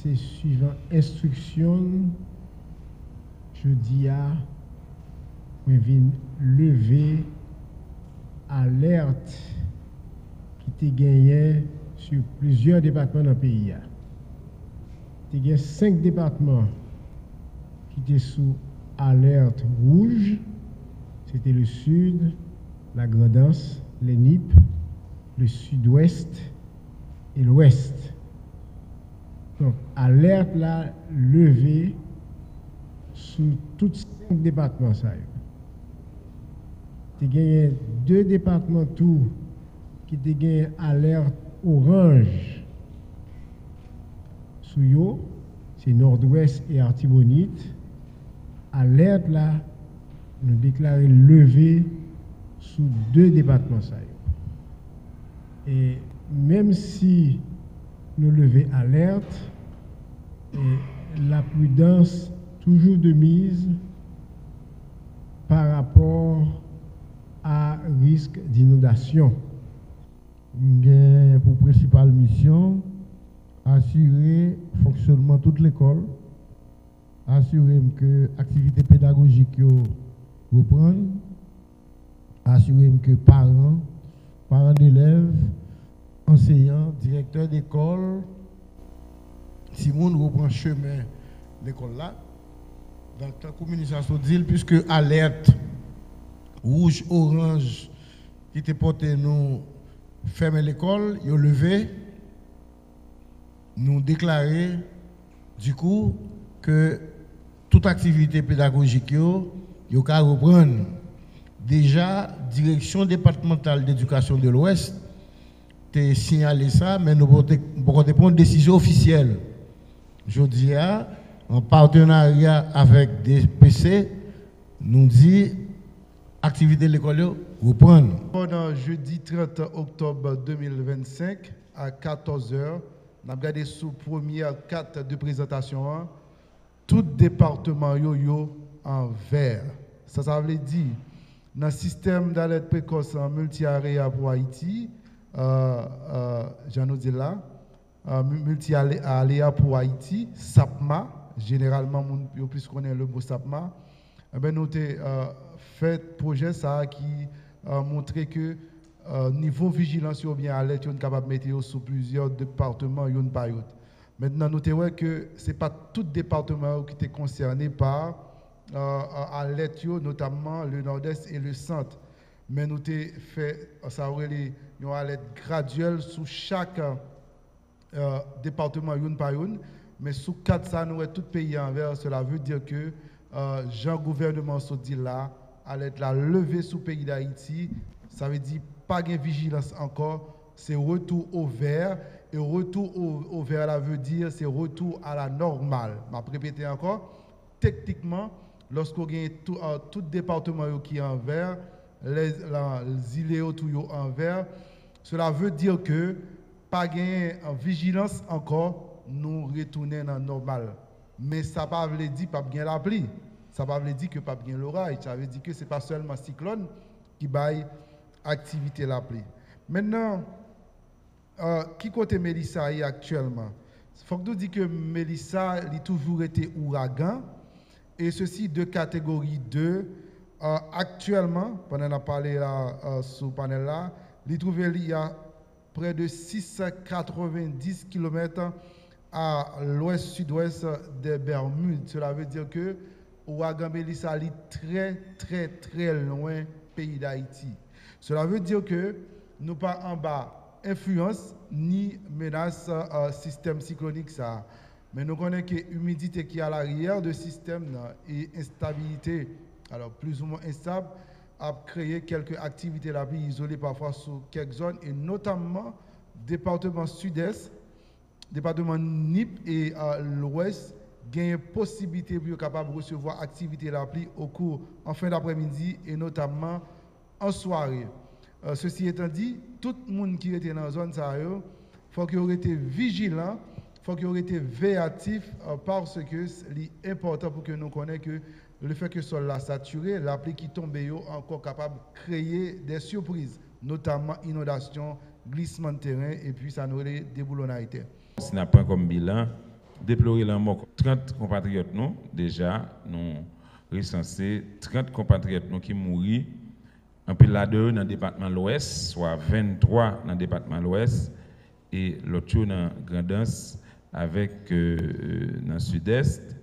c'est suivant instruction, je dis à on vient lever alerte qui te gagné sur plusieurs départements dans le pays. Il y a 5 départements qui étaient sous alerte rouge. C'était le sud, la Grand'Anse, les NIP, le sud-ouest et l'ouest. Donc, alerte là, levée sous tous 5 départements. Il y a 2 départements tout qui ont gagné alerte orange. Sous yo, c'est nord-ouest et Artibonite. Alerte là, nous déclarons levée sous 2 départements. Et même si nous levons alerte, la prudence toujours de mise par rapport à risque d'inondation. Pour principale mission, assurer le fonctionnement de toute l'école, assurer que l'activité pédagogique reprend, assurer que parents d'élèves, enseignants, directeurs d'école, si le monde reprend chemin l'école là, dans la communication dit, puisque alerte rouge, orange, qui était porté nous fermer l'école, ils ont levé, nous déclarer du coup que toute activité pédagogique yo ka reprendre. Déjà direction départementale d'éducation de l'Ouest t'a signalé ça, mais nous pourrons prendre une décision officielle. Je dis en partenariat avec des PC, nous dit activité de l'école reprendre. Pendant jeudi 30 octobre 2025 à 14h, on a regardé sous première carte de présentation tout département yo en vert. Ça veut dire dans le système d'alerte précoce multi-area pour Haïti, j'en ai dit là, multi-aléa pour Haïti, SAPMA, généralement, on plus connaît le mot SAPMA. Nous avons fait projet ça qui montrait que niveau vigilance ou bien alerte, on est capable de mettre sur plusieurs départements, une par une. Maintenant, nous avons que ce n'est pas tout département qui est concerné par alerte, notamment le nord-est et le centre. Mais nous avons fait une alerte graduelle sur chaque département, une par une. Mais sous 4 ça, nous avons tout pays envers. Cela veut dire que Jean gouvernement se dit là, alerte la levée sous pays d'Haïti, ça veut dire pas de vigilance encore, c'est retour au vert. Et retour au vert, là veut dire c'est retour à la normale. Je vais répéter encore. Techniquement, lorsqu'on a tout département qui est en vert, les îles en vert, cela veut dire que pas de vigilance encore, nous retournons dans la normale. Mais ça ne veut dire pas bien la pluie. Ça ne veut dire que pas bien l'orage. Ça veut dire que ce n'est pas seulement cyclone qui baille activité la pluie. Maintenant, qui côté Mélissa actuellement? Il faut que nous disions que Mélissa a toujours été ouragan et ceci de catégorie 2. Actuellement, pendant qu'on a parlé sur le panel là, il y a près de 690 km à l'ouest-sud-ouest des Bermudes. Cela veut dire que l'ouragan Mélissa est très très très loin du pays d'Haïti. Cela veut dire que nous pas en bas influence ni menace système cyclonique ça. Mais nous connaissons que l'humidité qui est à l'arrière du système et instabilité, alors plus ou moins instable, a créé quelques activités la pluie isolées parfois sur quelques zones et notamment département sud-est, département NIP et l'ouest, gagne possibilité pour capable de recevoir activité la pluie au cours en fin d'après-midi et notamment en soirée. Ceci étant dit, tout le monde qui était dans la zone, il faut qu'il ait été vigilant, il faut qu'il ait été véatif parce que c'est important pour que nous connaissions que le fait que le sol est saturé, la pluie qui tombe est encore capable de créer des surprises, notamment inondation, glissement de terrain et puis ça nous déboulonnalité. Ce n'a pas comme bilan déplorer la mort 30 compatriotes nous déjà nous recensé 30 compatriotes nous qui mourent en pile là-dedans dans le département de l'Ouest, soit 23 dans le département de l'Ouest et l'autre dans Grandance avec dans le Sud-Est.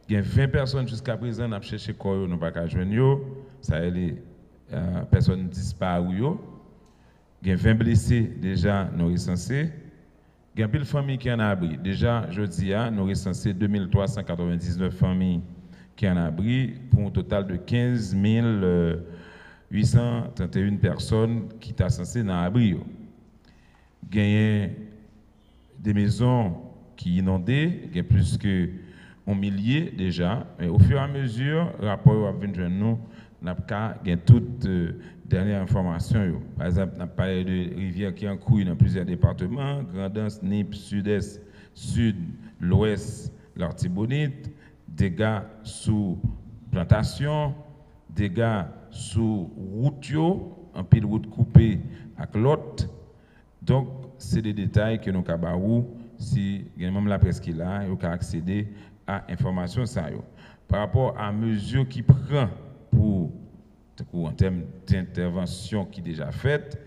Il y a 20 personnes jusqu'à présent qui ont cherché corps, nous pas joindre, ça les personnes disparues. Il y a 20 blessés déjà nous recensés. Il y a une famille qui est en abri. Déjà, jeudi, nous recensé 2399 familles qui sont en abri pour un total de 15 831 personnes qui sont censées dans l'abri. Il y a des maisons qui inondées, il y a plus que 1 millier déjà, mais au fur et à mesure, le rapport à venir nous, n'a pas toutes dernières informations. Par exemple, on a parlé de rivières qui ont couru dans plusieurs départements, Grandance, Nip, Sud-Est, Sud, l'Ouest, l'Artibonite, dégâts sous plantation, dégâts sous route, en pile route coupée avec l'autre. Donc, c'est des détails que nous avons, si même la presse qui est là, vous pouvez accéder à l'information. Par rapport à mesures qui prend pour en termes d'intervention qui est déjà faite,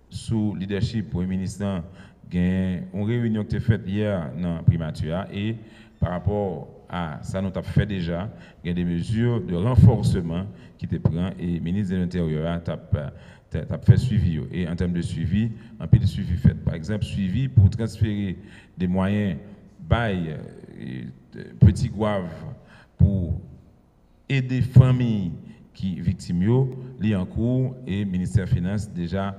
sous leadership du Premier ministre, il y a une réunion qui a été faite hier dans la primature et par rapport à ça, nous avons fait déjà, il y a des mesures de renforcement qui te prend et le ministre de l'Intérieur a fait suivi. Et en termes de suivi, un peu de suivi fait. Par exemple, suivi pour transférer des moyens bail, petits guaves pour aider les familles qui sont victimes, li en cours et le ministère des Finances déjà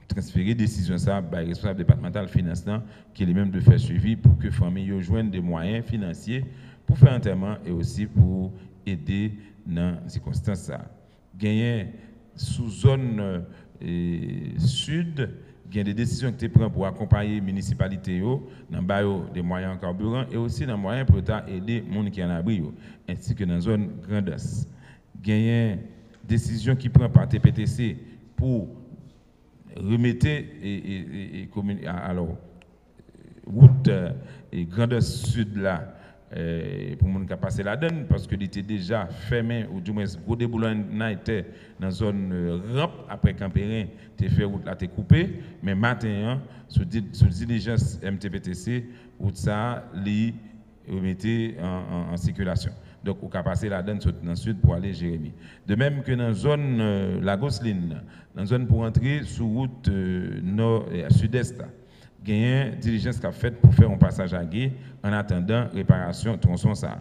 transférer décision ça par le responsable départemental finance qui est lui-même de faire suivi pour que les familles joignent des moyens financiers pour faire enterrement et aussi pour aider dans les circonstances. Gagner sous zone sud, il y a des décisions qui sont prises pour accompagner les municipalités dans des moyens en carburant et aussi dans les moyens pour aider les gens qui sont en abri, ainsi que dans la zone Grandance. Il y a des décisions qui prennent par TPTC pour remettre alors route et Grandance Sud là pour mon cas passer la donne parce que il était déjà fermé ou du moins gros déboulonnage était dans zone rampe après Campérin t'es fait route là t'es coupé mais matin sous diligence MTPTC route ça li remettre en circulation. Donc, on peut passer la donne dans le sud pour aller Jérémy. De même que dans la zone La Gosseline, dans la zone pour entrer sur route nord et sud-est, il y a une diligence qui a fait pour faire un passage à gué en attendant réparation tronçon ça.